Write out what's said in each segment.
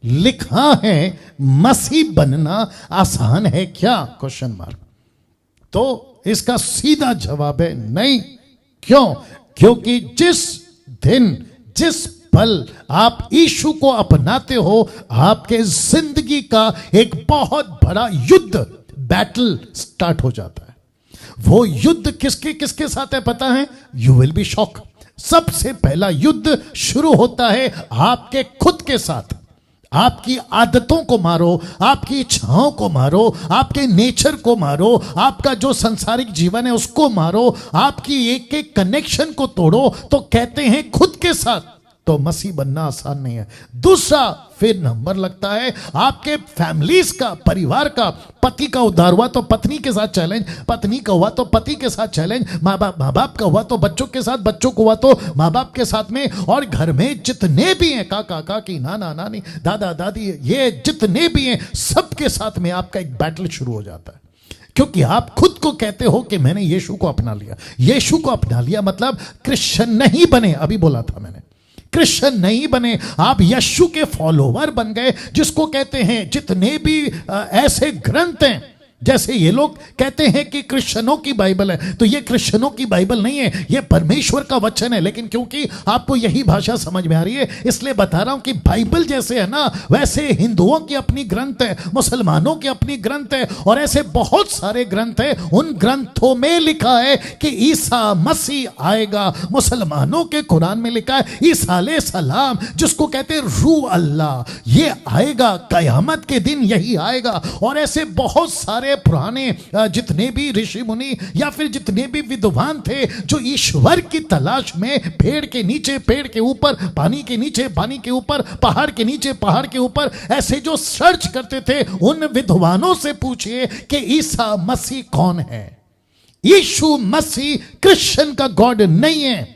लिखा है मसीह बनना आसान है क्या? Question mark. तो इसका सीधा जवाब है नहीं। क्यों? क्योंकि जिस दिन जिस पल आप यीशु को अपनाते हो, आपके जिंदगी का एक बहुत बड़ा युद्ध, बैटल स्टार्ट हो जाता है। वो युद्ध किसके किसके साथ है पता है? You will be shock. सबसे पहला युद्ध शुरू होता है आपके खुद के साथ। आपकी आदतों को मारो, आपकी इच्छाओं को मारो, आपके नेचर को मारो, आपका जो सांसारिक जीवन है उसको मारो, आपकी एक एक कनेक्शन को तोड़ो। तो कहते हैं खुद के साथ। तो मसीह बनना आसान नहीं है। दूसरा फिर नंबर लगता है आपके फैमिलीज का, परिवार का। पति का उद्धार हुआ तो पत्नी के साथ चैलेंज, पत्नी का हुआ तो पति के साथ चैलेंज, माँ बाप का हुआ तो बच्चों के साथ, बच्चों को हुआ तो माँ बाप के साथ में, और घर में जितने भी हैं, काका काकी, नाना नानी, दादा दादी, ये जितने भी हैं सबके साथ में आपका एक बैटल शुरू हो जाता है। क्योंकि आप खुद को कहते हो कि मैंने यीशु को अपना लिया। यीशु को अपना लिया मतलब क्रिश्चियन नहीं बने। अभी बोला था मैंने, क्रिश्चियन नहीं बने, आप यीशु के फॉलोवर बन गए। जिसको कहते हैं जितने भी ऐसे ग्रंथ हैं, जैसे ये लोग कहते हैं कि क्रिश्चियनों की बाइबल है, तो ये क्रिश्चियनों की बाइबल नहीं है, ये परमेश्वर का वचन है। लेकिन क्योंकि आपको यही भाषा समझ में आ रही है इसलिए बता रहा हूं कि बाइबल जैसे है ना, वैसे हिंदुओं की अपनी ग्रंथ है, मुसलमानों की अपनी ग्रंथ है, और ऐसे बहुत सारे ग्रंथ है। उन ग्रंथों में लिखा है कि ईसा मसीह आएगा। मुसलमानों के कुरान में लिखा है ईसा अलैहिस्सलाम, जिसको कहते हैं रूह अल्लाह, ये आएगा, कयामत के दिन यही आएगा। और ऐसे बहुत सारे पुराने जितने भी ऋषि मुनि या फिर जितने भी विद्वान थे जो ईश्वर की तलाश में पेड़ के नीचे, पेड़ के ऊपर, पानी के नीचे, पानी के ऊपर, पहाड़ के नीचे, पहाड़ के ऊपर, ऐसे जो सर्च करते थे, उन विद्वानों से पूछिए कि ईसा मसीह कौन है। यीशु मसीह क्रिश्चियन का गॉड नहीं है।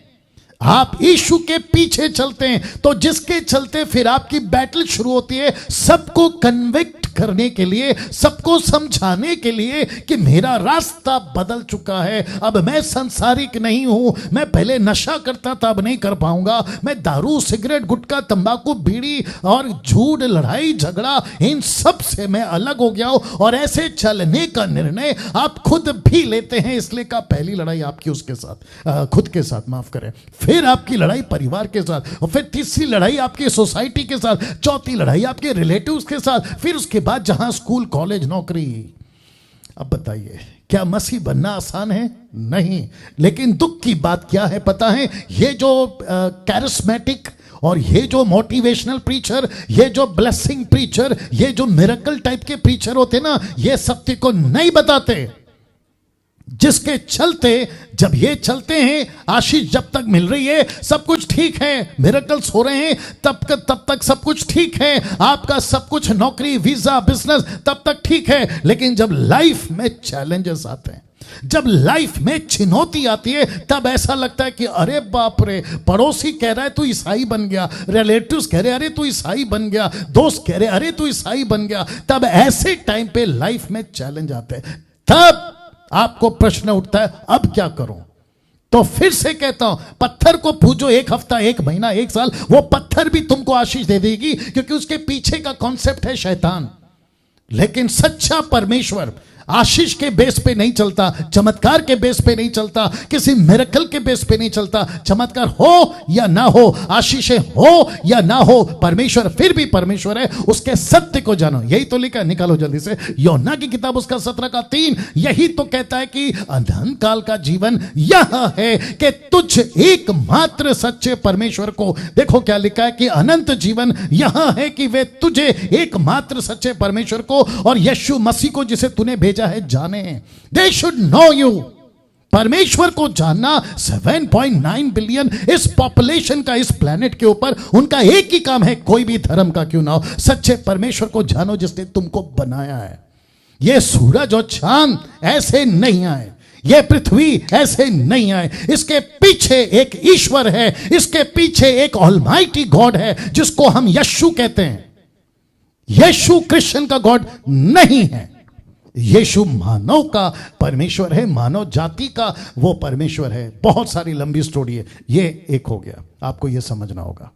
आप यीशु के पीछे चलते हैं तो जिसके चलते फिर आपकी बैटल शुरू होती है सबको कन्विक्ट करने के लिए, सबको समझाने के लिए कि मेरा रास्ता बदल चुका है। अब मैं सांसारिक नहीं हूं। मैं पहले नशा करता था, अब नहीं कर पाऊंगा। मैं दारू, सिगरेट, गुटखा, तंबाकू, बीड़ी और झूठ, लड़ाई झगड़ा, इन सब से मैं अलग हो गया हूं। और ऐसे चलने का निर्णय आप खुद भी लेते हैं। इसलिए का पहली लड़ाई आपकी उसके साथ, खुद के साथ, माफ करें, फिर आपकी लड़ाई परिवार के साथ, और फिर तीसरी लड़ाई आपकी सोसाइटी के साथ, चौथी लड़ाई आपके रिलेटिव्स के साथ, फिर उसके बाद जहां स्कूल, कॉलेज, नौकरी। अब बताइए क्या मसीह बनना आसान है? नहीं। लेकिन दुख की बात क्या है पता है? ये जो कैरिस्मेटिक और ये जो मोटिवेशनल प्रीचर, ये जो ब्लेसिंग प्रीचर, ये जो मिरेकल टाइप के प्रीचर होते ना, ये सत्य को नहीं बताते। जिसके चलते जब ये चलते हैं, आशीष जब तक मिल रही है सब कुछ ठीक है, मिरेकल्स हो रहे हैं, तब तक सब कुछ ठीक है, आपका सब कुछ, नौकरी, वीजा, बिजनेस, तब तक ठीक है। लेकिन जब लाइफ में चैलेंजेस आते हैं, जब लाइफ में चुनौती आती है, तब ऐसा लगता है कि अरे बाप रे, पड़ोसी कह रहा है तू ईसाई बन गया, रिलेटिव्स कह रहे अरे तू ईसाई बन गया, दोस्त कह रहे अरे तू ईसाई बन गया। तब ऐसे टाइम पे लाइफ में चैलेंज आते हैं, तब आपको प्रश्न उठता है अब क्या करूं। तो फिर से कहता हूं, पत्थर को पूजो 1 हफ्ता, 1 महीना, 1 साल, वो पत्थर भी तुमको आशीष दे देगी, क्योंकि उसके पीछे का कॉन्सेप्ट है शैतान। लेकिन सच्चा परमेश्वर आशीष के बेस पे नहीं चलता, चमत्कार के बेस पे नहीं चलता, किसी मिरेकल के बेस पे नहीं चलता। चमत्कार हो या ना हो, आशीषें हो या ना हो, परमेश्वर फिर भी परमेश्वर है। उसके सत्य को जानो, यही तो लिखा, निकालो जल्दी से यूहन्ना की किताब उसका 17:3, यही तो कहता है कि अनंत काल का जीवन यह है कि तुझ एकमात्र सच्चे परमेश्वर को, देखो क्या लिखा है कि अनंत जीवन यह है कि वे तुझे एकमात्र सच्चे परमेश्वर को और यीशु मसीह को जिसे तूने भेजा है जाने। They should know you। परमेश्वर को जानना 7.9 बिलियन इस पॉपुलेशन का, इस प्लेनेट के ऊपर, उनका एक ही काम है, कोई भी धर्म का क्यों ना हो, सच्चे परमेश्वर को जानो जिसने तुमको बनाया है। ये सूरज और चांद ऐसे नहीं आए, ये पृथ्वी ऐसे नहीं आए, इसके पीछे एक ईश्वर है, इसके पीछे एक ऑलमाइटी गॉड है जिसको हम यीशु कहते हैं। यीशु क्रिश्चियन का गॉड नहीं है, यीशु मानव का परमेश्वर है, मानव जाति का वो परमेश्वर है। बहुत सारी लंबी स्टोरी है, ये एक हो गया, आपको ये समझना होगा।